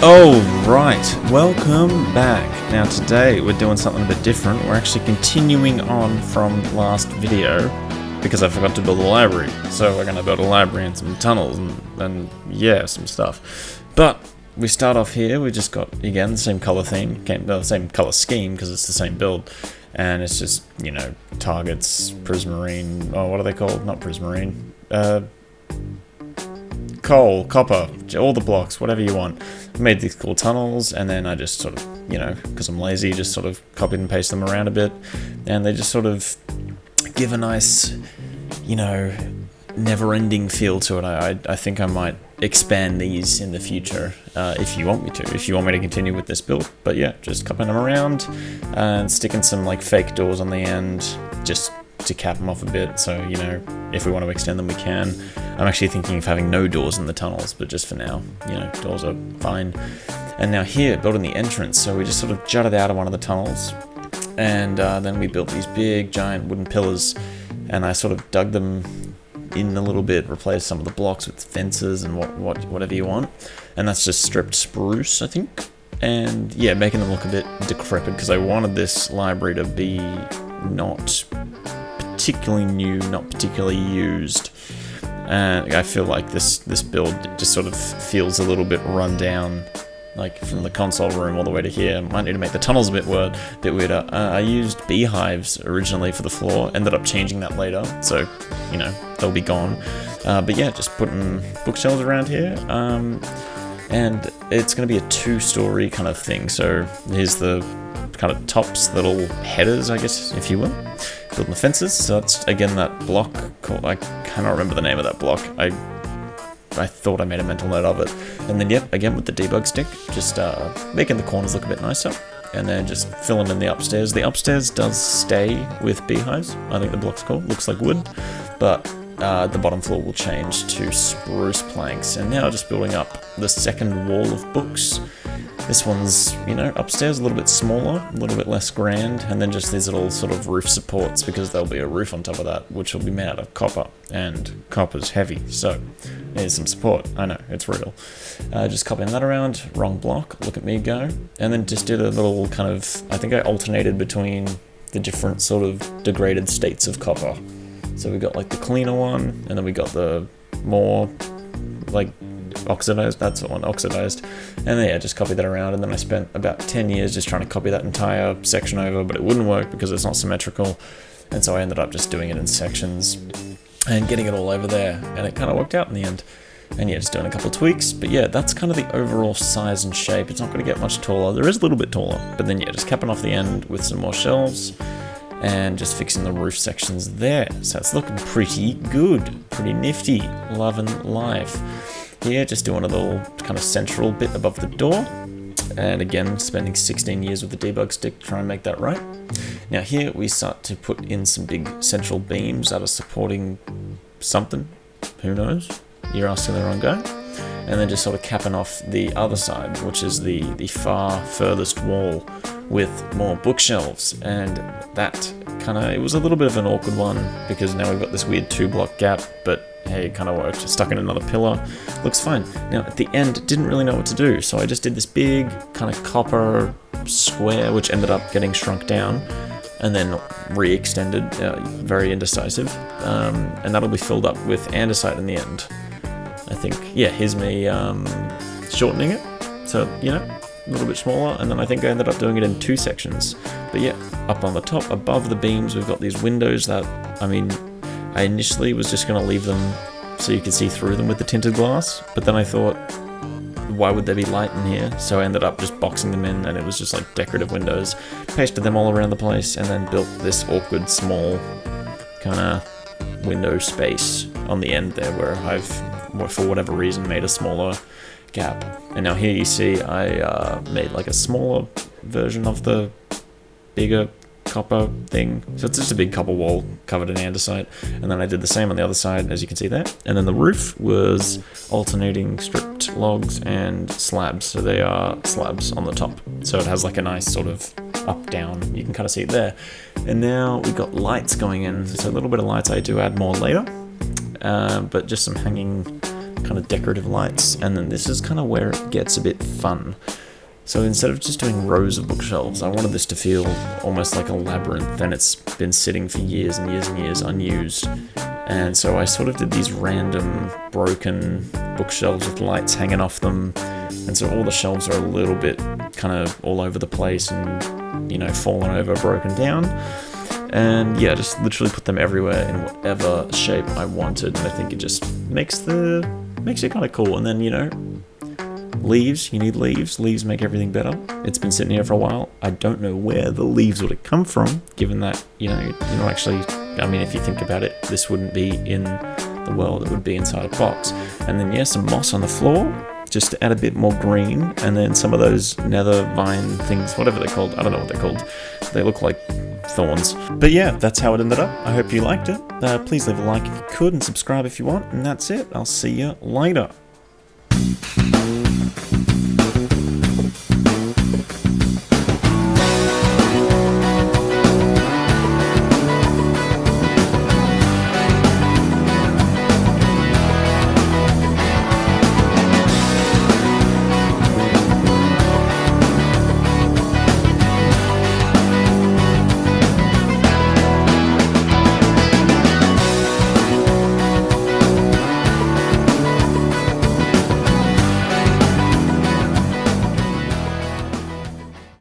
Oh, right. Welcome back. Now today we're doing something a bit different. We're actually continuing on from last video because I forgot to build a library. So we're going to build a library and some tunnels and yeah, some stuff. But we start off here. We just got, again, the same color theme, the same color scheme because it's the same build. And it's just, you know, targets, prismarine, oh, what are they called? Not prismarine. Coal, copper, all the blocks, whatever you want. I made these cool tunnels, and then I just sort of, you know, because I'm lazy, just sort of copied and pasted them around a bit, and they just sort of give a nice, you know, never-ending feel to it. I think I might expand these in the future, if you want me to continue with this build. But yeah, just copying them around and sticking some like fake doors on the end, just to cap them off a bit, so you know, if we want to extend them we can. I'm actually thinking of having no doors in the tunnels, but just for now, you know, doors are fine. And now here, building the entrance, so we just sort of jutted out of one of the tunnels, and then we built these big giant wooden pillars, and I sort of dug them in a little bit, replaced some of the blocks with fences and whatever you want, and that's just stripped spruce, I think. And yeah, making them look a bit decrepit because I wanted this library to be not particularly new, not particularly used. And I feel like this build just sort of feels a little bit run down, like from the console room all the way to here. Might need to make the tunnels a bit weirder. I used beehives originally for the floor, ended up changing that later, so you know, they'll be gone. But yeah, just putting bookshelves around here. And it's going to be a two-story kind of thing. So here's the kind of tops, little headers, I guess, if you will. Building the fences. So that's, again, that block called, I cannot remember the name of that block. I thought I made a mental note of it. And then, yep, again with the debug stick, just making the corners look a bit nicer. And then just filling in the upstairs. The upstairs does stay with beehives. I think the block's cool. Looks like wood. But the bottom floor will change to spruce planks. And now just building up the second wall of books. This one's, you know, upstairs a little bit smaller, a little bit less grand, and then just these little sort of roof supports because there'll be a roof on top of that, which will be made out of copper, and copper's heavy, so there's some support. I know, it's real. Just copying that around, wrong block, look at me go, and then just did a little kind of, I think I alternated between the different sort of degraded states of copper. So we got like the cleaner one, and then we got the more like oxidized, that's the one, oxidized. And then yeah, just copied that around, and then I spent about 10 years just trying to copy that entire section over, but it wouldn't work because it's not symmetrical. And so I ended up just doing it in sections and getting it all over there, and it kind of worked out in the end. And yeah, just doing a couple of tweaks, but yeah, that's kind of the overall size and shape. It's not going to get much taller. There is a little bit taller, but then yeah, just capping off the end with some more shelves and just fixing the roof sections there. So it's looking pretty good, pretty nifty, loving life. Here, just doing a little kind of central bit above the door. And again, spending 16 years with the debug stick to try and make that right. Now here, we start to put in some big central beams that are supporting something. Who knows? You're asking the wrong guy. And then just sort of capping off the other side, which is the far furthest wall with more bookshelves. And that kind of, it was a little bit of an awkward one because now we've got this weird 2-block gap, but hey, it kind of worked. Stuck in another pillar. Looks fine. Now, at the end, didn't really know what to do, so I just did this big kind of copper square, which ended up getting shrunk down and then re-extended, very indecisive. And that'll be filled up with andesite in the end. I think, yeah, here's me shortening it, so, you know, a little bit smaller, and then I think I ended up doing it in 2 sections. But yeah, up on the top, above the beams, we've got these windows that, I mean, I initially was just going to leave them so you could see through them with the tinted glass, but then I thought, why would there be light in here? So I ended up just boxing them in, and it was just like decorative windows. Pasted them all around the place, and then built this awkward small kind of window space on the end there where I've, for whatever reason, made a smaller gap. And now here you see I made like a smaller version of the bigger copper thing. So it's just a big copper wall covered in andesite. And then I did the same on the other side, as you can see there. And then the roof was alternating stripped logs and slabs. So they are slabs on the top. So it has like a nice sort of up down. You can kind of see it there. And now we've got lights going in. So a little bit of lights I do add more later. But just some hanging kind of decorative lights, and then this is kind of where it gets a bit fun. So instead of just doing rows of bookshelves, I wanted this to feel almost like a labyrinth, and it's been sitting for years and years and years unused. And so I sort of did these random broken bookshelves with lights hanging off them, and so all the shelves are a little bit kind of all over the place and, you know, fallen over, broken down. And yeah, just literally put them everywhere in whatever shape I wanted, and I think it just makes it kind of cool. And then, you know, leaves, you need leaves. Leaves make everything better. It's been sitting here for a while. I don't know where the leaves would have come from, given that, you know, you're not actually, I mean, if you think about it, this wouldn't be in the world, it would be inside a box. And then, yeah, some moss on the floor, just to add a bit more green, and then some of those nether vine things, whatever they're called, I don't know what they're called. They look like thorns. But yeah, that's how it ended up. I hope you liked it. Please leave a like if you could, and subscribe if you want, and that's it. I'll see you later.